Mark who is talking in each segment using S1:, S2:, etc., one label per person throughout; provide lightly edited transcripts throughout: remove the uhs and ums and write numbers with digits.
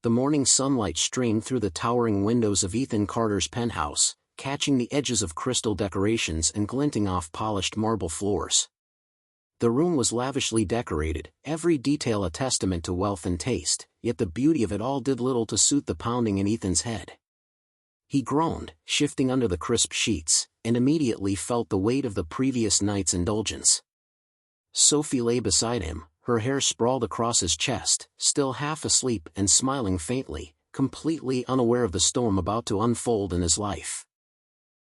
S1: The morning sunlight streamed through the towering windows of Ethan Carter's penthouse, catching the edges of crystal decorations and glinting off polished marble floors. The room was lavishly decorated, every detail a testament to wealth and taste, yet the beauty of it all did little to suit the pounding in Ethan's head. He groaned, shifting under the crisp sheets, and immediately felt the weight of the previous night's indulgence. Sophie lay beside him, her hair sprawled across his chest, still half asleep and smiling faintly, completely unaware of the storm about to unfold in his life.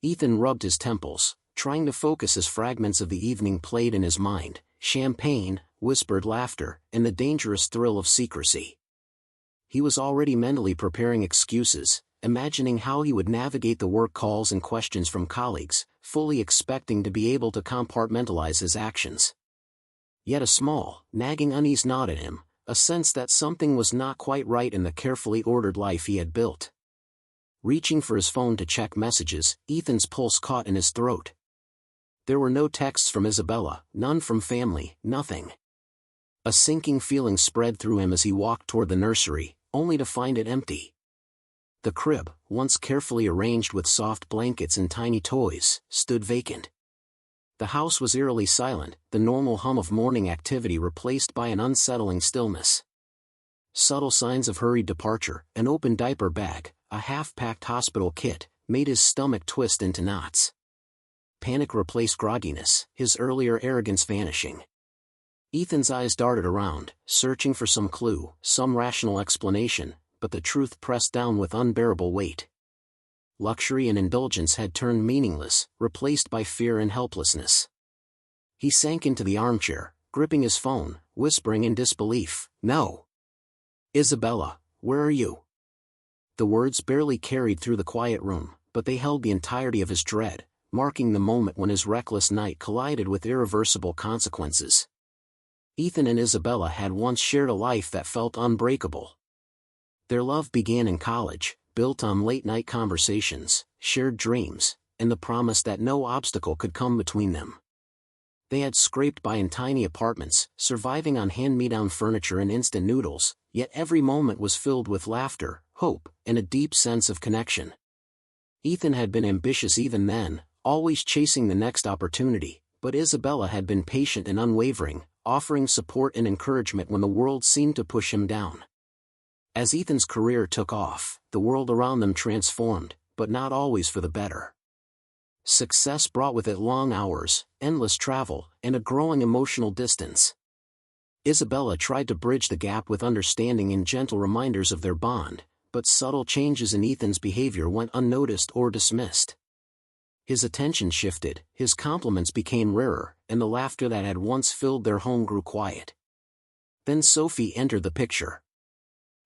S1: Ethan rubbed his temples, trying to focus as fragments of the evening played in his mind: champagne, whispered laughter, and the dangerous thrill of secrecy. He was already mentally preparing excuses, imagining how he would navigate the work calls and questions from colleagues, fully expecting to be able to compartmentalize his actions. Yet a small, nagging unease gnawed at him, a sense that something was not quite right in the carefully ordered life he had built. Reaching for his phone to check messages, Ethan's pulse caught in his throat. There were no texts from Isabella, none from family, nothing. A sinking feeling spread through him as he walked toward the nursery, only to find it empty. The crib, once carefully arranged with soft blankets and tiny toys, stood vacant. The house was eerily silent, the normal hum of morning activity replaced by an unsettling stillness. Subtle signs of hurried departure, an open diaper bag, a half-packed hospital kit, made his stomach twist into knots. Panic replaced grogginess, his earlier arrogance vanishing. Ethan's eyes darted around, searching for some clue, some rational explanation, but the truth pressed down with unbearable weight. Luxury and indulgence had turned meaningless, replaced by fear and helplessness. He sank into the armchair, gripping his phone, whispering in disbelief, "No! Isabella, where are you?" The words barely carried through the quiet room, but they held the entirety of his dread, marking the moment when his reckless night collided with irreversible consequences. Ethan and Isabella had once shared a life that felt unbreakable. Their love began in college, built on late-night conversations, shared dreams, and the promise that no obstacle could come between them. They had scraped by in tiny apartments, surviving on hand-me-down furniture and instant noodles, yet every moment was filled with laughter, hope, and a deep sense of connection. Ethan had been ambitious even then, always chasing the next opportunity, but Isabella had been patient and unwavering, offering support and encouragement when the world seemed to push him down. As Ethan's career took off, the world around them transformed, but not always for the better. Success brought with it long hours, endless travel, and a growing emotional distance. Isabella tried to bridge the gap with understanding and gentle reminders of their bond, but subtle changes in Ethan's behavior went unnoticed or dismissed. His attention shifted, his compliments became rarer, and the laughter that had once filled their home grew quiet. Then Sophie entered the picture.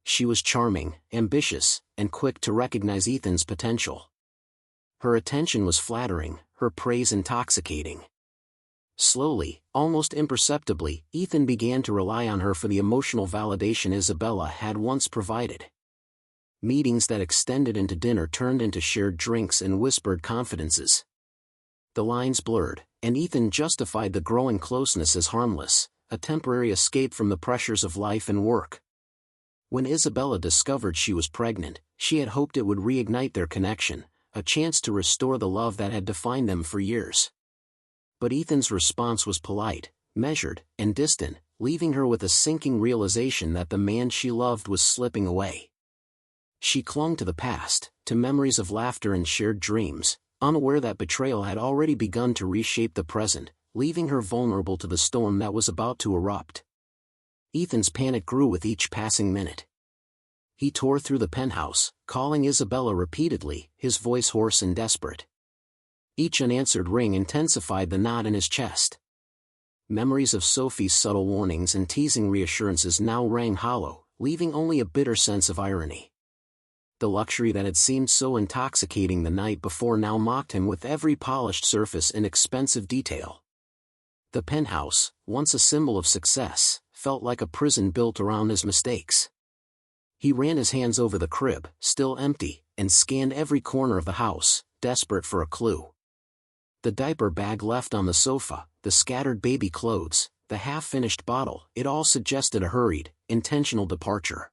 S1: She was charming, ambitious, and quick to recognize Ethan's potential. Her attention was flattering, her praise intoxicating. Slowly, almost imperceptibly, Ethan began to rely on her for the emotional validation Isabella had once provided. Meetings that extended into dinner turned into shared drinks and whispered confidences. The lines blurred, and Ethan justified the growing closeness as harmless, a temporary escape from the pressures of life and work. When Isabella discovered she was pregnant, she had hoped it would reignite their connection, a chance to restore the love that had defined them for years. But Ethan's response was polite, measured, and distant, leaving her with a sinking realization that the man she loved was slipping away. She clung to the past, to memories of laughter and shared dreams, unaware that betrayal had already begun to reshape the present, leaving her vulnerable to the storm that was about to erupt. Ethan's panic grew with each passing minute. He tore through the penthouse, calling Isabella repeatedly, his voice hoarse and desperate. Each unanswered ring intensified the knot in his chest. Memories of Sophie's subtle warnings and teasing reassurances now rang hollow, leaving only a bitter sense of irony. The luxury that had seemed so intoxicating the night before now mocked him with every polished surface and expensive detail. The penthouse, once a symbol of success, felt like a prison built around his mistakes. He ran his hands over the crib, still empty, and scanned every corner of the house, desperate for a clue. The diaper bag left on the sofa, the scattered baby clothes, the half-finished bottle, it all suggested a hurried, intentional departure.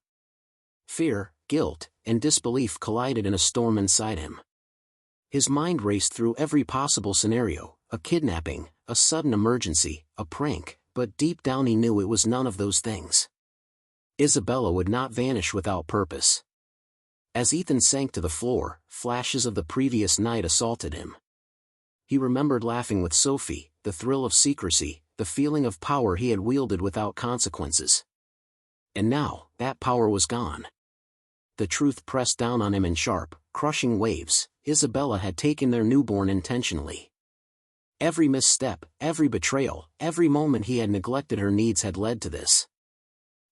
S1: Fear, guilt, and disbelief collided in a storm inside him. His mind raced through every possible scenario, a kidnapping, a sudden emergency, a prank, but deep down he knew it was none of those things. Isabella would not vanish without purpose. As Ethan sank to the floor, flashes of the previous night assaulted him. He remembered laughing with Sophie, the thrill of secrecy, the feeling of power he had wielded without consequences. And now, that power was gone. The truth pressed down on him in sharp, crushing waves. Isabella had taken their newborn intentionally. Every misstep, every betrayal, every moment he had neglected her needs had led to this.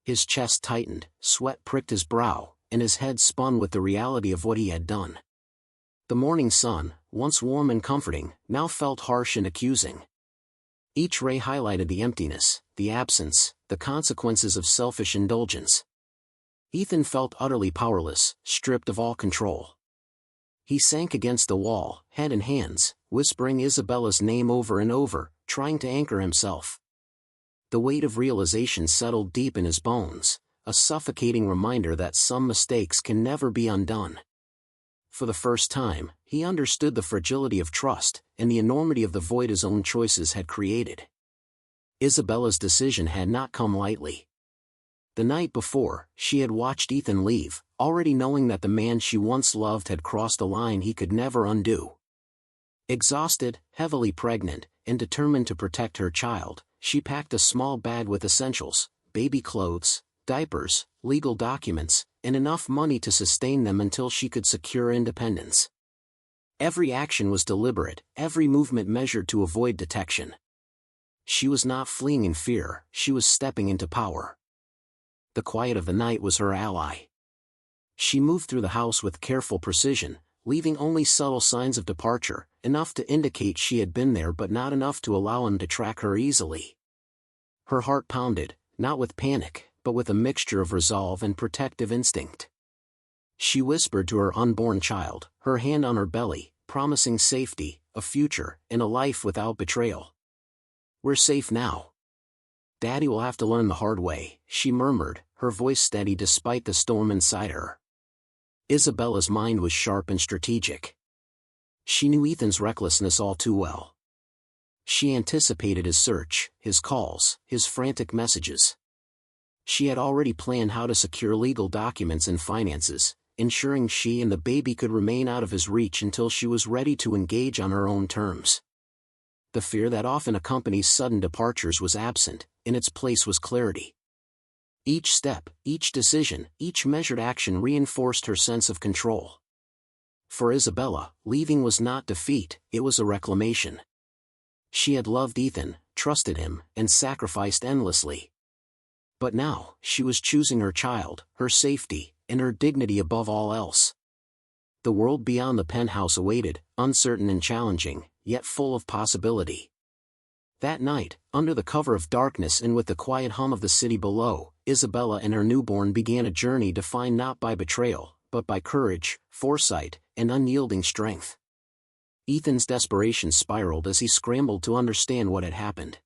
S1: His chest tightened, sweat pricked his brow, and his head spun with the reality of what he had done. The morning sun, once warm and comforting, now felt harsh and accusing. Each ray highlighted the emptiness, the absence, the consequences of selfish indulgence. Ethan felt utterly powerless, stripped of all control. He sank against the wall, head in hands, whispering Isabella's name over and over, trying to anchor himself. The weight of realization settled deep in his bones, a suffocating reminder that some mistakes can never be undone. For the first time, he understood the fragility of trust, and the enormity of the void his own choices had created. Isabella's decision had not come lightly. The night before, she had watched Ethan leave, already knowing that the man she once loved had crossed a line he could never undo. Exhausted, heavily pregnant, and determined to protect her child, she packed a small bag with essentials, baby clothes, diapers, legal documents, and enough money to sustain them until she could secure independence. Every action was deliberate, every movement measured to avoid detection. She was not fleeing in fear, she was stepping into power. The quiet of the night was her ally. She moved through the house with careful precision, leaving only subtle signs of departure, enough to indicate she had been there but not enough to allow him to track her easily. Her heart pounded, not with panic, but with a mixture of resolve and protective instinct. She whispered to her unborn child, her hand on her belly, promising safety, a future, and a life without betrayal. "We're safe now. Daddy will have to learn the hard way," she murmured, her voice steady despite the storm inside her. Isabella's mind was sharp and strategic. She knew Ethan's recklessness all too well. She anticipated his search, his calls, his frantic messages. She had already planned how to secure legal documents and finances, ensuring she and the baby could remain out of his reach until she was ready to engage on her own terms. The fear that often accompanies sudden departures was absent, in its place was clarity. Each step, each decision, each measured action reinforced her sense of control. For Isabella, leaving was not defeat, it was a reclamation. She had loved Ethan, trusted him, and sacrificed endlessly. But now, she was choosing her child, her safety, and her dignity above all else. The world beyond the penthouse awaited, uncertain and challenging, yet full of possibility. That night, under the cover of darkness and with the quiet hum of the city below, Isabella and her newborn began a journey defined not by betrayal, but by courage, foresight, and unyielding strength. Ethan's desperation spiraled as he scrambled to understand what had happened.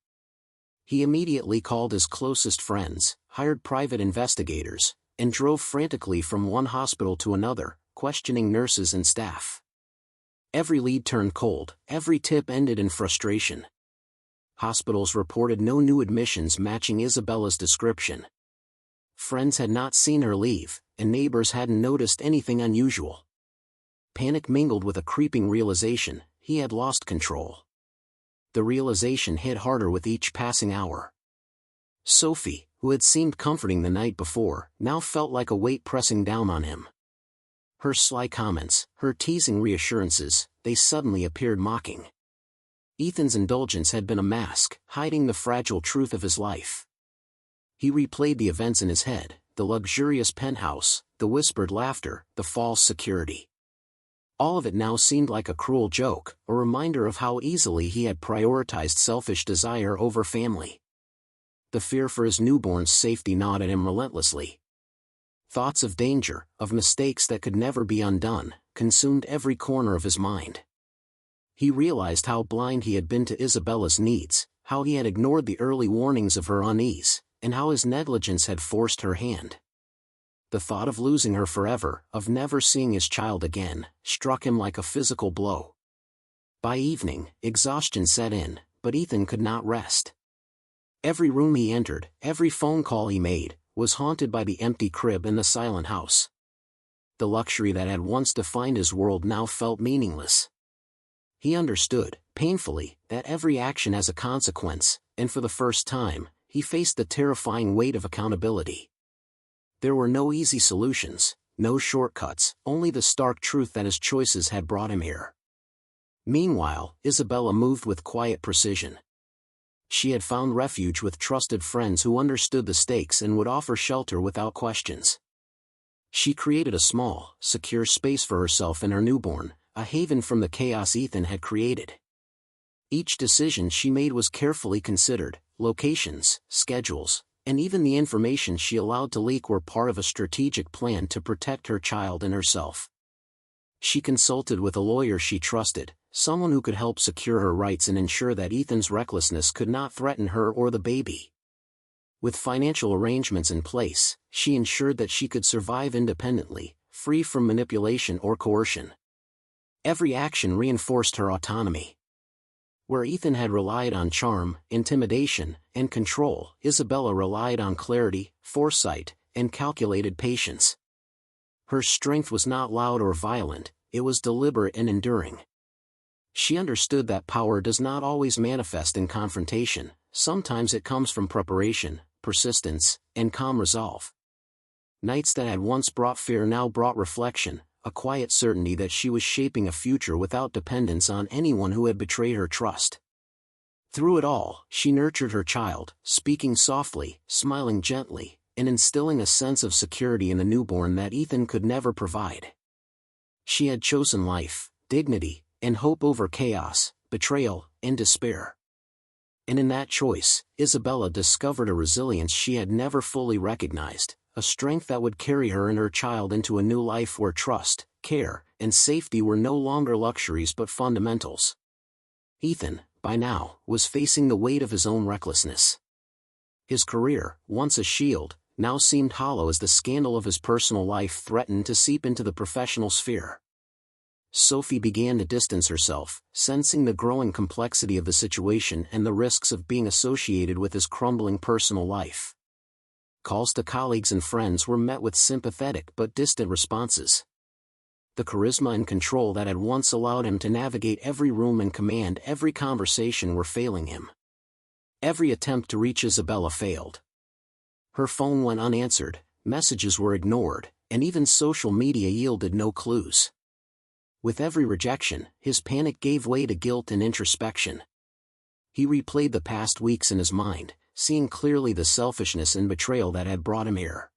S1: He immediately called his closest friends, hired private investigators, and drove frantically from one hospital to another, questioning nurses and staff. Every lead turned cold, every tip ended in frustration. Hospitals reported no new admissions matching Isabella's description. Friends had not seen her leave, and neighbors hadn't noticed anything unusual. Panic mingled with a creeping realization, he had lost control. The realization hit harder with each passing hour. Sophie, who had seemed comforting the night before, now felt like a weight pressing down on him. Her sly comments, her teasing reassurances, they suddenly appeared mocking. Ethan's indulgence had been a mask, hiding the fragile truth of his life. He replayed the events in his head, the luxurious penthouse, the whispered laughter, the false security. All of it now seemed like a cruel joke, a reminder of how easily he had prioritized selfish desire over family. The fear for his newborn's safety gnawed at him relentlessly. Thoughts of danger, of mistakes that could never be undone, consumed every corner of his mind. He realized how blind he had been to Isabella's needs, how he had ignored the early warnings of her unease, and how his negligence had forced her hand. The thought of losing her forever, of never seeing his child again, struck him like a physical blow. By evening, exhaustion set in, but Ethan could not rest. Every room he entered, every phone call he made, was haunted by the empty crib and the silent house. The luxury that had once defined his world now felt meaningless. He understood, painfully, that every action has a consequence, and for the first time, he faced the terrifying weight of accountability. There were no easy solutions, no shortcuts, only the stark truth that his choices had brought him here. Meanwhile, Isabella moved with quiet precision. She had found refuge with trusted friends who understood the stakes and would offer shelter without questions. She created a small, secure space for herself and her newborn, a haven from the chaos Ethan had created. Each decision she made was carefully considered. Locations, schedules, and even the information she allowed to leak were part of a strategic plan to protect her child and herself. She consulted with a lawyer she trusted, someone who could help secure her rights and ensure that Ethan's recklessness could not threaten her or the baby. With financial arrangements in place, she ensured that she could survive independently, free from manipulation or coercion. Every action reinforced her autonomy. Where Ethan had relied on charm, intimidation, and control, Isabella relied on clarity, foresight, and calculated patience. Her strength was not loud or violent, it was deliberate and enduring. She understood that power does not always manifest in confrontation, sometimes it comes from preparation, persistence, and calm resolve. Nights that had once brought fear now brought reflection, a quiet certainty that she was shaping a future without dependence on anyone who had betrayed her trust. Through it all, she nurtured her child, speaking softly, smiling gently, and instilling a sense of security in the newborn that Ethan could never provide. She had chosen life, dignity, and hope over chaos, betrayal, and despair. And in that choice, Isabella discovered a resilience she had never fully recognized, a strength that would carry her and her child into a new life where trust, care, and safety were no longer luxuries but fundamentals. Ethan, by now, was facing the weight of his own recklessness. His career, once a shield, now seemed hollow as the scandal of his personal life threatened to seep into the professional sphere. Sophie began to distance herself, sensing the growing complexity of the situation and the risks of being associated with his crumbling personal life. Calls to colleagues and friends were met with sympathetic but distant responses. The charisma and control that had once allowed him to navigate every room and command every conversation were failing him. Every attempt to reach Isabella failed. Her phone went unanswered, messages were ignored, and even social media yielded no clues. With every rejection, his panic gave way to guilt and introspection. He replayed the past weeks in his mind, seeing clearly the selfishness and betrayal that had brought him here.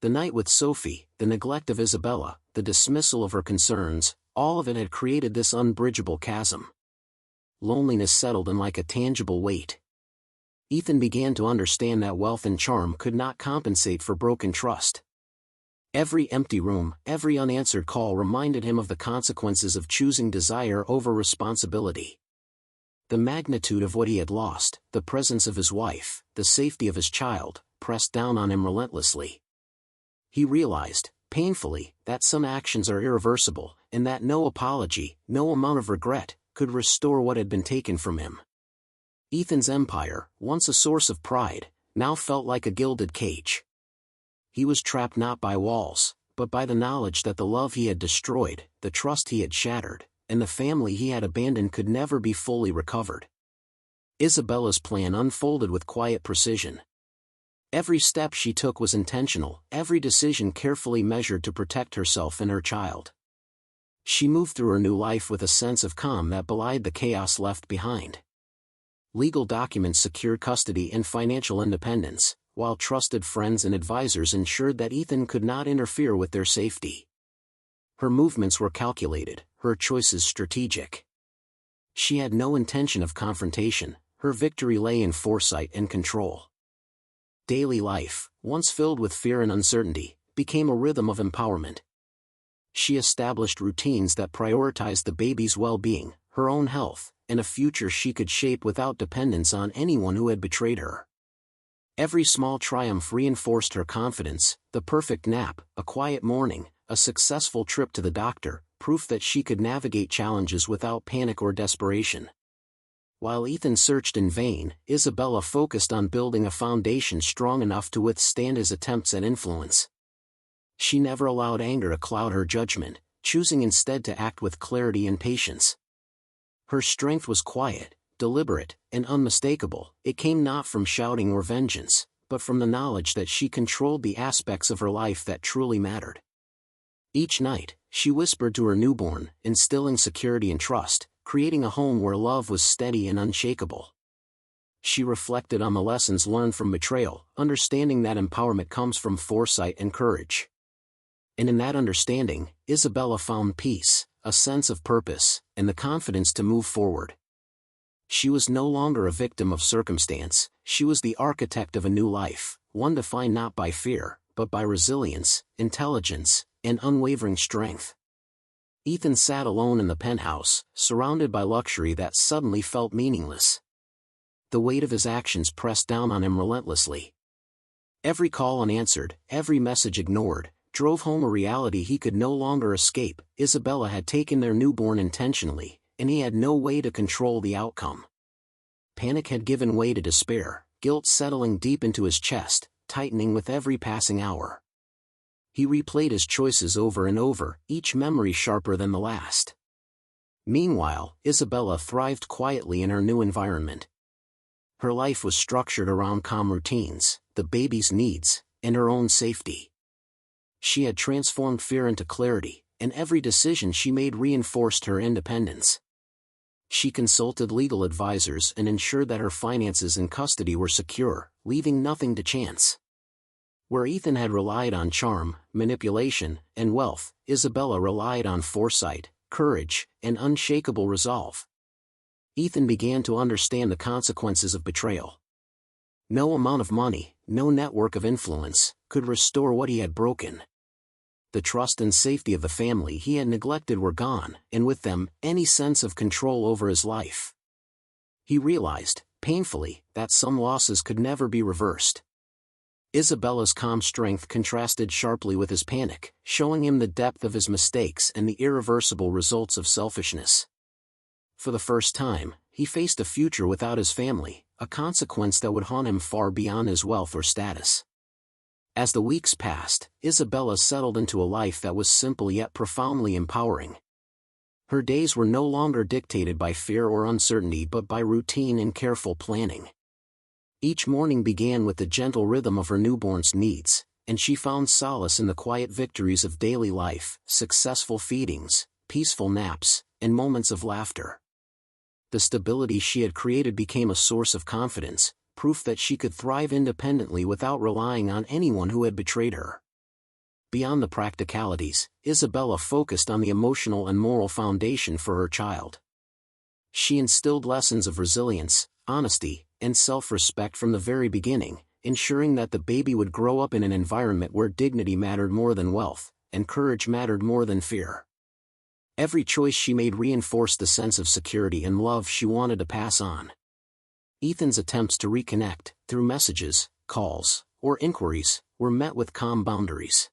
S1: The night with Sophie, the neglect of Isabella, the dismissal of her concerns, all of it had created this unbridgeable chasm. Loneliness settled in like a tangible weight. Ethan began to understand that wealth and charm could not compensate for broken trust. Every empty room, every unanswered call reminded him of the consequences of choosing desire over responsibility. The magnitude of what he had lost, the presence of his wife, the safety of his child, pressed down on him relentlessly. He realized, painfully, that some actions are irreversible, and that no apology, no amount of regret, could restore what had been taken from him. Ethan's empire, once a source of pride, now felt like a gilded cage. He was trapped not by walls, but by the knowledge that the love he had destroyed, the trust he had shattered, and the family he had abandoned could never be fully recovered. Isabella's plan unfolded with quiet precision. Every step she took was intentional, every decision carefully measured to protect herself and her child. She moved through her new life with a sense of calm that belied the chaos left behind. Legal documents secured custody and financial independence, while trusted friends and advisors ensured that Ethan could not interfere with their safety. Her movements were calculated, her choices strategic. She had no intention of confrontation, her victory lay in foresight and control. Daily life, once filled with fear and uncertainty, became a rhythm of empowerment. She established routines that prioritized the baby's well-being, her own health, and a future she could shape without dependence on anyone who had betrayed her. Every small triumph reinforced her confidence: the perfect nap, a quiet morning, a successful trip to the doctor, proof that she could navigate challenges without panic or desperation. While Ethan searched in vain, Isabella focused on building a foundation strong enough to withstand his attempts at influence. She never allowed anger to cloud her judgment, choosing instead to act with clarity and patience. Her strength was quiet, deliberate, and unmistakable. It came not from shouting or vengeance, but from the knowledge that she controlled the aspects of her life that truly mattered. Each night, she whispered to her newborn, instilling security and trust, creating a home where love was steady and unshakable. She reflected on the lessons learned from betrayal, understanding that empowerment comes from foresight and courage. And in that understanding, Isabella found peace, a sense of purpose, and the confidence to move forward. She was no longer a victim of circumstance. She was the architect of a new life, one defined not by fear, but by resilience, intelligence, and unwavering strength. Ethan sat alone in the penthouse, surrounded by luxury that suddenly felt meaningless. The weight of his actions pressed down on him relentlessly. Every call unanswered, every message ignored, drove home a reality he could no longer escape. Isabella had taken their newborn intentionally, and he had no way to control the outcome. Panic had given way to despair, guilt settling deep into his chest, tightening with every passing hour. He replayed his choices over and over, each memory sharper than the last. Meanwhile, Isabella thrived quietly in her new environment. Her life was structured around calm routines, the baby's needs, and her own safety. She had transformed fear into clarity, and every decision she made reinforced her independence. She consulted legal advisors and ensured that her finances and custody were secure, leaving nothing to chance. Where Ethan had relied on charm, manipulation, and wealth, Isabella relied on foresight, courage, and unshakable resolve. Ethan began to understand the consequences of betrayal. No amount of money, no network of influence, could restore what he had broken. The trust and safety of the family he had neglected were gone, and with them, any sense of control over his life. He realized, painfully, that some losses could never be reversed. Isabella's calm strength contrasted sharply with his panic, showing him the depth of his mistakes and the irreversible results of selfishness. For the first time, he faced a future without his family, a consequence that would haunt him far beyond his wealth or status. As the weeks passed, Isabella settled into a life that was simple yet profoundly empowering. Her days were no longer dictated by fear or uncertainty but by routine and careful planning. Each morning began with the gentle rhythm of her newborn's needs, and she found solace in the quiet victories of daily life, successful feedings, peaceful naps, and moments of laughter. The stability she had created became a source of confidence, proof that she could thrive independently without relying on anyone who had betrayed her. Beyond the practicalities, Isabella focused on the emotional and moral foundation for her child. She instilled lessons of resilience, honesty, and self-respect from the very beginning, ensuring that the baby would grow up in an environment where dignity mattered more than wealth, and courage mattered more than fear. Every choice she made reinforced the sense of security and love she wanted to pass on. Ethan's attempts to reconnect, through messages, calls, or inquiries, were met with calm boundaries.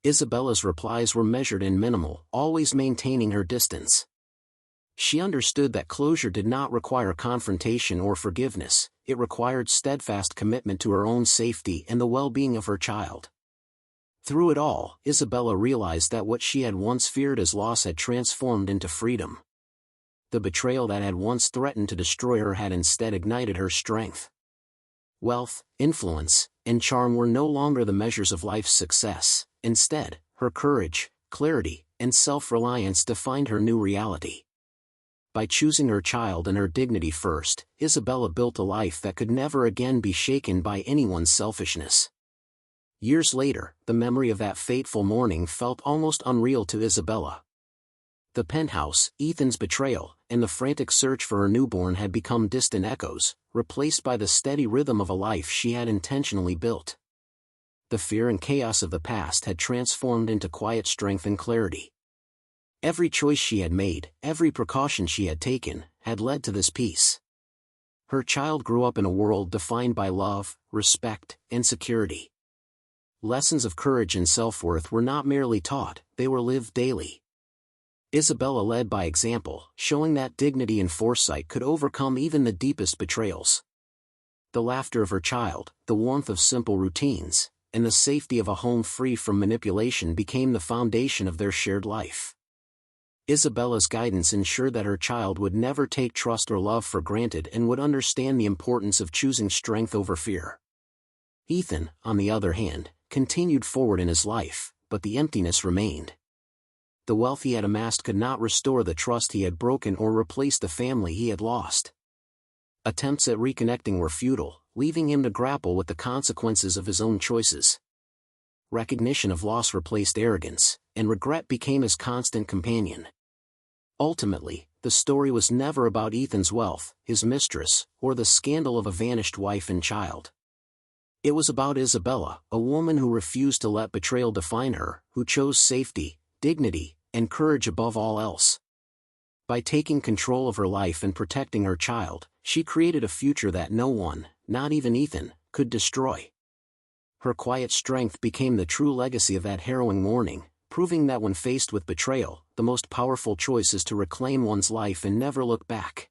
S1: Isabella's replies were measured and minimal, always maintaining her distance. She understood that closure did not require confrontation or forgiveness, it required steadfast commitment to her own safety and the well-being of her child. Through it all, Isabella realized that what she had once feared as loss had transformed into freedom. The betrayal that had once threatened to destroy her had instead ignited her strength. Wealth, influence, and charm were no longer the measures of life's success. Instead, her courage, clarity, and self-reliance defined her new reality. By choosing her child and her dignity first, Isabella built a life that could never again be shaken by anyone's selfishness. Years later, the memory of that fateful morning felt almost unreal to Isabella. The penthouse, Ethan's betrayal, and the frantic search for her newborn had become distant echoes, replaced by the steady rhythm of a life she had intentionally built. The fear and chaos of the past had transformed into quiet strength and clarity. Every choice she had made, every precaution she had taken, had led to this peace. Her child grew up in a world defined by love, respect, and security. Lessons of courage and self-worth were not merely taught, they were lived daily. Isabella led by example, showing that dignity and foresight could overcome even the deepest betrayals. The laughter of her child, the warmth of simple routines, and the safety of a home free from manipulation became the foundation of their shared life. Isabella's guidance ensured that her child would never take trust or love for granted and would understand the importance of choosing strength over fear. Ethan, on the other hand, continued forward in his life, but the emptiness remained. The wealth he had amassed could not restore the trust he had broken or replace the family he had lost. Attempts at reconnecting were futile, leaving him to grapple with the consequences of his own choices. Recognition of loss replaced arrogance, and regret became his constant companion. Ultimately, the story was never about Ethan's wealth, his mistress, or the scandal of a vanished wife and child. It was about Isabella, a woman who refused to let betrayal define her, who chose safety, dignity, and courage above all else. By taking control of her life and protecting her child, she created a future that no one, not even Ethan, could destroy. Her quiet strength became the true legacy of that harrowing morning, proving that when faced with betrayal, the most powerful choice is to reclaim one's life and never look back.